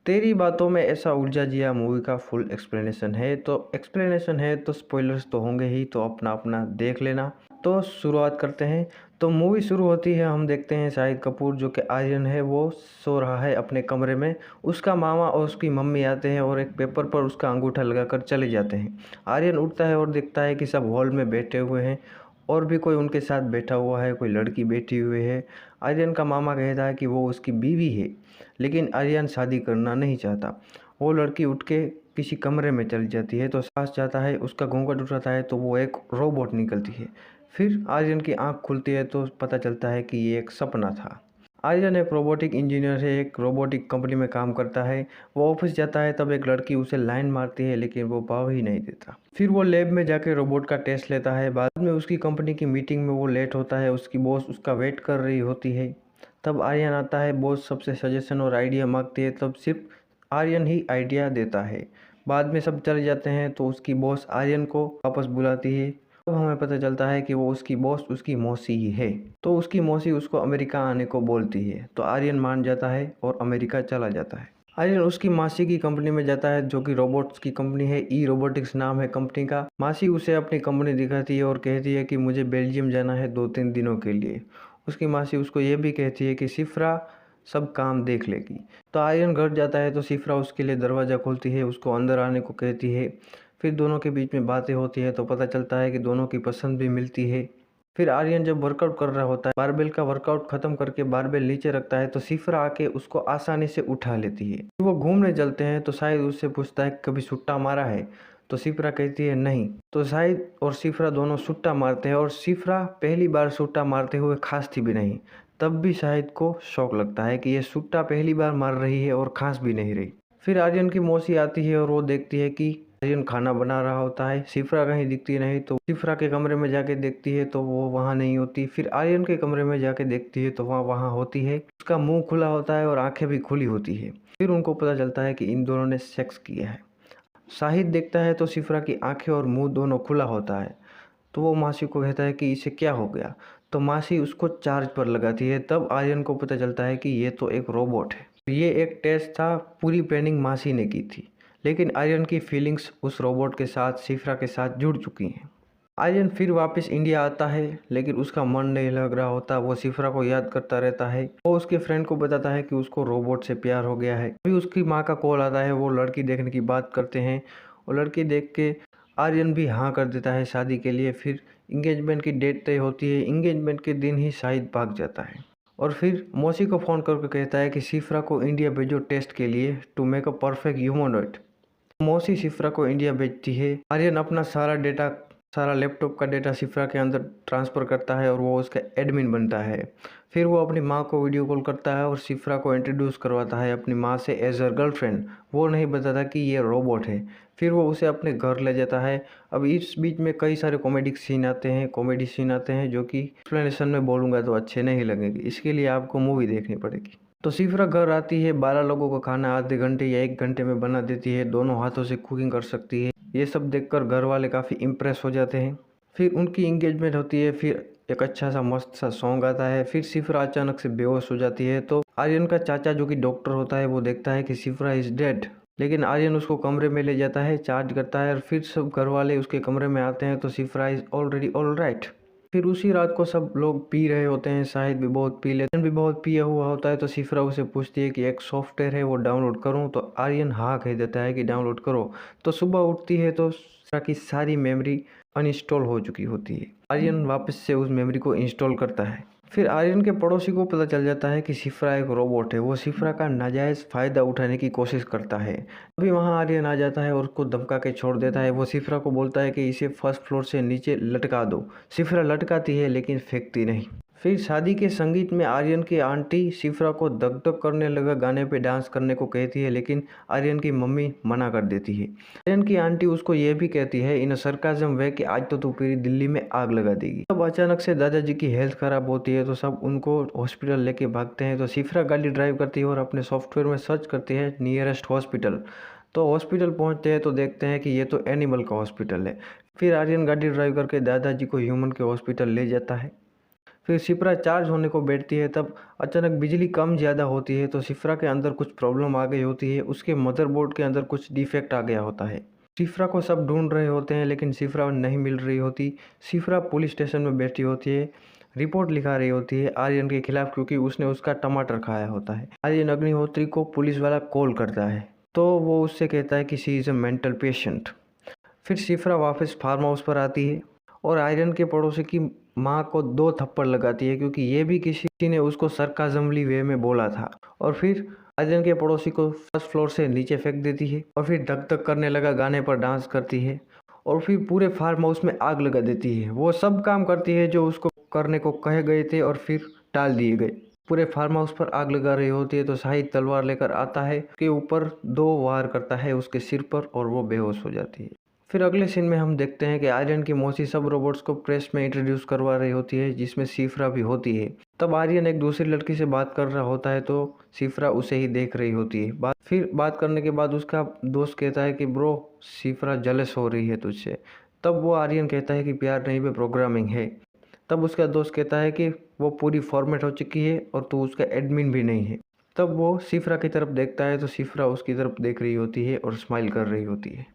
तेरी बातों में ऐसा उलझा जिया मूवी का फुल एक्सप्लेनेशन है तो स्पॉयलर्स तो होंगे ही, तो अपना अपना देख लेना। तो शुरुआत करते हैं। तो मूवी शुरू होती है, हम देखते हैं शाहिद कपूर जो कि आर्यन है वो सो रहा है अपने कमरे में। उसका मामा और उसकी मम्मी आते हैं और एक पेपर पर उसका अंगूठा लगाकर चले जाते हैं। आर्यन उठता है और देखता है कि सब हॉल में बैठे हुए हैं और भी कोई उनके साथ बैठा हुआ है, कोई लड़की बैठी हुई है। आर्यन का मामा कहता है कि वो उसकी बीवी है, लेकिन आर्यन शादी करना नहीं चाहता। वो लड़की उठ के किसी कमरे में चली जाती है, तो सांस जाता है, उसका घूंघट उठाता है तो वो एक रोबोट निकलती है। फिर आर्यन की आंख खुलती है तो पता चलता है कि ये एक सपना था। आर्यन एक रोबोटिक इंजीनियर है, एक रोबोटिक कंपनी में काम करता है। वो ऑफिस जाता है तब एक लड़की उसे लाइन मारती है, लेकिन वो भाव ही नहीं देता। फिर वो लैब में जाके रोबोट का टेस्ट लेता है। बाद में उसकी कंपनी की मीटिंग में वो लेट होता है, उसकी बॉस उसका वेट कर रही होती है। तब आर्यन आता है, बॉस सबसे सजेशन और आइडिया मांगती है, तब सिर्फ आर्यन ही आइडिया देता है। बाद में सब चले जाते हैं तो उसकी बॉस आर्यन को वापस बुलाती है। तब हमें पता चलता है कि वो उसकी बॉस उसकी मौसी ही है। तो उसकी मौसी उसको अमेरिका आने को बोलती है, तो आर्यन मान जाता है और अमेरिका चला जाता है। आर्यन उसकी मासी की कंपनी में जाता है जो कि रोबोट्स की कंपनी है, ई रोबोटिक्स नाम है कंपनी का। मासी उसे अपनी कंपनी दिखाती है और कहती है कि मुझे बेल्जियम जाना है 2-3 दिनों के लिए। उसकी मासी उसको ये भी कहती है कि शिफ्रा सब काम देख लेगी। तो आर्यन घर जाता है तो शिफ्रा उसके लिए दरवाज़ा खोलती है, उसको अंदर आने को कहती है। फिर दोनों के बीच में बातें होती है तो पता चलता है कि दोनों की पसंद भी मिलती है। फिर आर्यन जब वर्कआउट कर रहा होता है, बारबेल का वर्कआउट खत्म करके बारबेल नीचे रखता है तो शिफ्रा आके उसको आसानी से उठा लेती है। फिर वो घूमने चलते हैं तो शाहिद उससे पूछता है कभी सुट्टा मारा है, तो शिफ्रा कहती है नहीं। तो शाहिद और शिफ्रा दोनों सुट्टा मारते हैं और शिफ्रा पहली बार सुट्टा मारते हुए खांसती भी नहीं। तब भी शाहिद को शौक लगता है कि ये सुट्टा पहली बार मार रही है और खांस भी नहीं रही। फिर आर्यन की मौसी आती है और वो देखती है कि आर्यन खाना बना रहा होता है। शिफ्रा कहीं दिखती नहीं, तो शिफ्रा के कमरे में जाके देखती है तो वो वहाँ नहीं होती। फिर आर्यन के कमरे में जाके देखती है तो वहाँ वहाँ होती है। उसका मुंह खुला होता है और आंखें भी खुली होती है। फिर उनको पता चलता है कि इन दोनों ने सेक्स किया है। शाहिद देखता है तो शिफ्रा की आंखें और मुंह दोनों खुला होता है। तो वो मासी को कहता है कि इसे क्या हो गया, तो मासी उसको चार्ज पर लगाती है। तब आर्यन को पता चलता है कि ये तो एक रोबोट है। ये एक टेस्ट था, पूरी प्लानिंग मासी ने की थी, लेकिन आर्यन की फीलिंग्स उस रोबोट के साथ, शिफ्रा के साथ जुड़ चुकी हैं। आर्यन फिर वापस इंडिया आता है, लेकिन उसका मन नहीं लग रहा होता। वो शिफ्रा को याद करता रहता है। वो उसके फ्रेंड को बताता है कि उसको रोबोट से प्यार हो गया है। अभी उसकी माँ का कॉल आता है, वो लड़की देखने की बात करते हैं और लड़की देख के आर्यन भी हाँ कर देता है शादी के लिए। फिर इंगेजमेंट की डेट तय होती है। इंगेजमेंट के दिन ही शाहिद भाग जाता है और फिर मौसी को फ़ोन करके कहता है कि शिफ्रा को इंडिया भेजो टेस्ट के लिए, to make a perfect humanoid. मौसी शिफ्रा को इंडिया भेजती है। आर्यन अपना सारा लैपटॉप का डेटा शिफ्रा के अंदर ट्रांसफ़र करता है और वो उसका एडमिन बनता है। फिर वो अपनी माँ को वीडियो कॉल करता है और शिफ्रा को इंट्रोड्यूस करवाता है अपनी माँ से एज अ गर्लफ्रेंड। वो नहीं बताता कि ये रोबोट है। फिर वो उसे अपने घर ले जाता है। अब इस बीच में कई सारे कॉमेडी सीन आते हैं जो कि एक्सप्लेनेशन में बोलूँगा तो अच्छे नहीं लगेंगे, इसके लिए आपको मूवी देखनी पड़ेगी। तो शिफ्रा घर आती है, 12 लोगों का खाना आधे घंटे या 1 घंटे में बना देती है, दोनों हाथों से कुकिंग कर सकती है। ये सब देखकर घर वाले काफ़ी इम्प्रेस हो जाते हैं। फिर उनकी इंगेजमेंट होती है। फिर एक अच्छा सा मस्त सा सॉन्ग आता है। फिर शिफ्रा अचानक से बेहोश हो जाती है, तो आर्यन का चाचा जो कि डॉक्टर होता है वो देखता है कि शिफ्रा इज़ डेड। लेकिन आर्यन उसको कमरे में ले जाता है, चार्ज करता है और फिर सब घर वाले उसके कमरे में आते हैं तो शिफ्रा इज़ ऑलरेडी ऑल राइट। फिर उसी रात को सब लोग पी रहे होते हैं, शाहिद भी बहुत पी लेते हैं, भी बहुत पिया हुआ होता है। तो शिफ्रा उसे पूछती है कि एक सॉफ्टवेयर है वो डाउनलोड करूं, तो आर्यन हाँ कह देता है कि डाउनलोड करो। तो सुबह उठती है तो शिफ्रा की सारी मेमोरी अनइंस्टॉल हो चुकी होती है। आर्यन वापस से उस मेमोरी को इंस्टॉल करता है। फिर आर्यन के पड़ोसी को पता चल जाता है कि शिफ्रा एक रोबोट है। वो शिफ्रा का नाजायज़ फ़ायदा उठाने की कोशिश करता है। अभी वहाँ आर्यन आ जाता है और उसको धमका के छोड़ देता है। वो शिफ्रा को बोलता है कि इसे फर्स्ट फ्लोर से नीचे लटका दो। शिफ्रा लटकाती है लेकिन फेंकती नहीं। फिर शादी के संगीत में आर्यन की आंटी शिफ्रा को धक धक करने लगा गाने पे डांस करने को कहती है, लेकिन आर्यन की मम्मी मना कर देती है। आर्यन की आंटी उसको ये भी कहती है इन सरकाज़म वे कि आज तो तू पूरी दिल्ली में आग लगा देगी। तब अचानक से दादाजी की हेल्थ खराब होती है तो सब उनको हॉस्पिटल लेके भागते हैं। तो शिफ्रा गाड़ी ड्राइव करती है और अपने सॉफ्टवेयर में सर्च करती है नियरेस्ट हॉस्पिटल। तो हॉस्पिटल पहुंचते हैं तो देखते हैं कि ये तो एनिमल का हॉस्पिटल है। फिर आर्यन गाड़ी ड्राइव करके दादाजी को ह्यूमन के हॉस्पिटल ले जाता है। फिर शिप्रा चार्ज होने को बैठती है, तब अचानक बिजली कम ज़्यादा होती है, तो शिप्रा के अंदर कुछ प्रॉब्लम आ गई होती है, उसके मदरबोर्ड के अंदर कुछ डिफेक्ट आ गया होता है। शिप्रा को सब ढूंढ रहे होते हैं लेकिन शिप्रा नहीं मिल रही होती। शिप्रा पुलिस स्टेशन में बैठी होती है, रिपोर्ट लिखा रही होती है आर्यन के खिलाफ, क्योंकि उसने उसका टमाटर खाया होता है। आर्यन अग्निहोत्री को पुलिस वाला कॉल करता है, तो वो उससे कहता है कि she is a mental patient. फिर शिप्रा वापस फार्म हाउस पर आती है और आयरन के पड़ोसी की माँ को 2 थप्पड़ लगाती है, क्योंकि ये भी किसी ने उसको सरकाजमली वे में बोला था। और फिर आयरन के पड़ोसी को फर्स्ट फ्लोर से नीचे फेंक देती है और फिर धक धक करने लगा गाने पर डांस करती है और फिर पूरे फार्म हाउस में आग लगा देती है। वो सब काम करती है जो उसको करने को कहे गए थे और फिर टाल दिए गए। पूरे फार्म हाउस पर आग लगा रही होती है तो शाहिद तलवार लेकर आता है, के ऊपर 2 वार करता है उसके सिर पर और वो बेहोश हो जाती है। फिर अगले सीन में हम देखते हैं कि आर्यन की मौसी सब रोबोट्स को प्रेस में इंट्रोड्यूस करवा रही होती है, जिसमें शिफ्रा भी होती है। तब आर्यन एक दूसरी लड़की से बात कर रहा होता है तो शिफ्रा उसे ही देख रही होती है। बात करने के बाद उसका दोस्त कहता है कि ब्रो, शिफ्रा जेलस हो रही है तुझसे। तब वो आर्यन कहता है कि प्यार नहीं, पे प्रोग्रामिंग है। तब उसका दोस्त कहता है कि वो पूरी फॉर्मेट हो चुकी है और तू उसका एडमिन भी नहीं है। तब वो शिफ्रा की तरफ देखता है तो शिफ्रा उसकी तरफ देख रही होती है और स्माइल कर रही होती है।